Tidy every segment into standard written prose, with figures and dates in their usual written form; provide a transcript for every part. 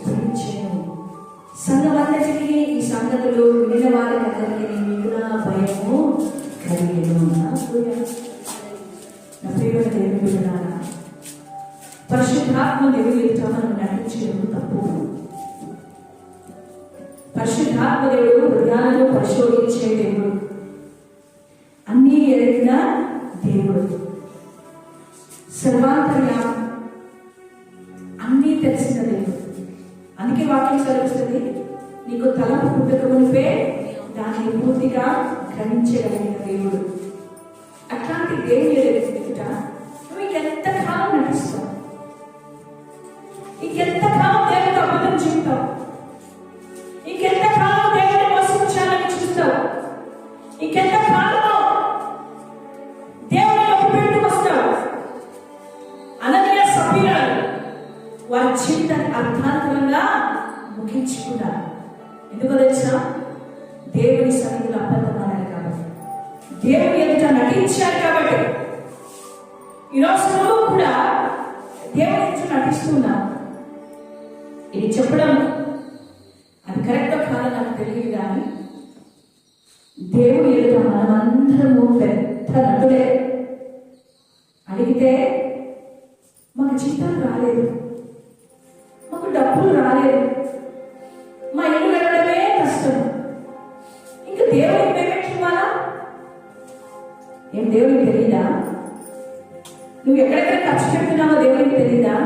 భరించెను. సంఘమంతటికి ఈ సంగతులు వినిన వారికి మిగుల భయము కలిగెను. నా ప్రియమైన దేవుని బిడ్డలారా, పరిశుద్ధాత్మ దేవుడు మనం నటించడం తప్పు. పరిశుద్ధాత్మ దేవుడు హృదయాలను పరిశోధించే దేవుడు, అన్నీ ఎరిగిన దేవుడు, సర్వాంతర్యామి, అన్నీ తెలిసిన దేవుడు. అందుకే వాక్యం చదివిస్తుంది, నీకు తలపు పుట్టక మునిపే దాన్ని పూర్తిగా గ్రహించగలిగిన దేవుడు. అట్లాంటి దేవుని ఎదుట నువ్వు ఇంకెంతకాలం నటిస్తావు? ఇంకెంతకాలం దేవుడు అబద్ధం చెప్తావు? ఇంకెంతకాలం దేవుడిని మోసించాలని చూస్తావు? ఇంకెంతకాలంలో దేవుని ఒప్పుపెట్టు వస్తావు? అననీయ సభ్యురాలు వారి జీవితాన్ని అర్థాంతరంగా ముగించుకున్నారు. ఎందుకో తెలుసా? దేవుని సన్నిధిలో అబద్ధమాడారు కాబట్టి, దేవుని ఎదుట నటించారు కాబట్టి. ఈరోజు నువ్వు కూడా దేవుని ఎదుట నటిస్తున్నావు. ఇది చెప్పడం అది కరెక్టో కాదో నాకు తెలియదు, కానీ దేవుని ఎదుట మనమందరము పెద్ద నటులే. అడిగితే మాకు జీతాలు రాలేదు, మాకు డబ్బులు రాలేదు, మా ఇల్లు వెళ్ళడమే కష్టం, ఇంకా దేవుడికి పేమెంట్ ఇవ్వాలా? ఏం దేవుడికి తెలీదా? నువ్వు ఎక్కడెక్కడ ఖర్చు పెడుతున్నావో దేవుడికి తెలీదా?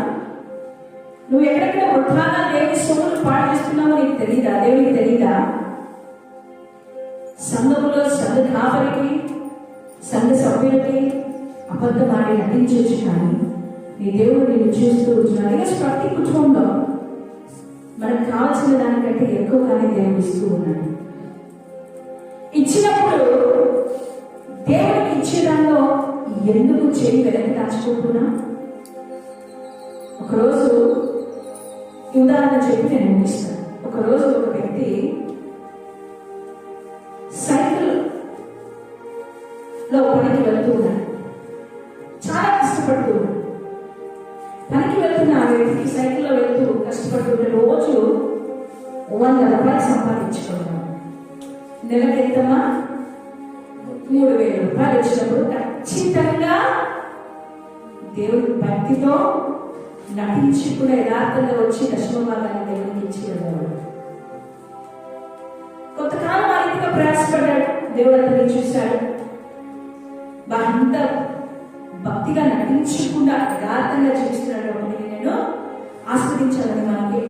నువ్వు ఎక్కడెక్కడ వృధాగా దేవుని సొమ్ములు పాడు చేస్తున్నావో నీకు తెలీదా? దేవుడికి తెలీదా? సంఘములో సంఘ కాపరికి, సంఘ సభ్యులకి అబద్ధమాడి నటించవచ్చు, కానీ నీ దేవుడు నేను చూస్తూ ఉంటున్నాడు. ఈరోజు ప్రతి కుటుంబంలో మనకు కావాల్సిన దానికంటే ఎక్కువగానే దేవుడు ఇస్తూ ఉన్నాడు. ఇచ్చినప్పుడు దేవుడికి ఇచ్చే దానిలో ఎందుకు చేయి వెనక్కి దాచుకుంటున్నా? ఒకరోజు ఉదాహరణ చెప్పి నేను ముగిస్తాను. ఒకరోజు ఒక వ్యక్తి సైకిల్ లో పనికి వెళ్తూ ఉన్నాడు. చాలా కష్టపడుతూ ఉన్నాడు. పనికి వెళ్తున్న ఆ వ్యక్తికి సైకిల్లో వెళ్తూ కష్టపడుతుంటే రోజు 100 రూపాయలు సంపాదించుకున్నాడు. నెలకి ఎంతమా? 3000 రూపాయలు వచ్చినప్పుడు ఖచ్చితంగా దేవుడి భక్తితో నటించి కూడా యథార్థంగా వచ్చి దశమ భాగాన్ని దేవుడికి ఇచ్చి వెళ్ళేవాడు. కొంతకాలం ఆ రీతిగా ప్రయాసపడ్డాడు. దేవుడు అతన్ని చూశాడు. అంత భక్తిగా నటించకుండా యథార్థంగా జీవిస్తున్నాడు. నేను ఆస్వాదించాలని మనకి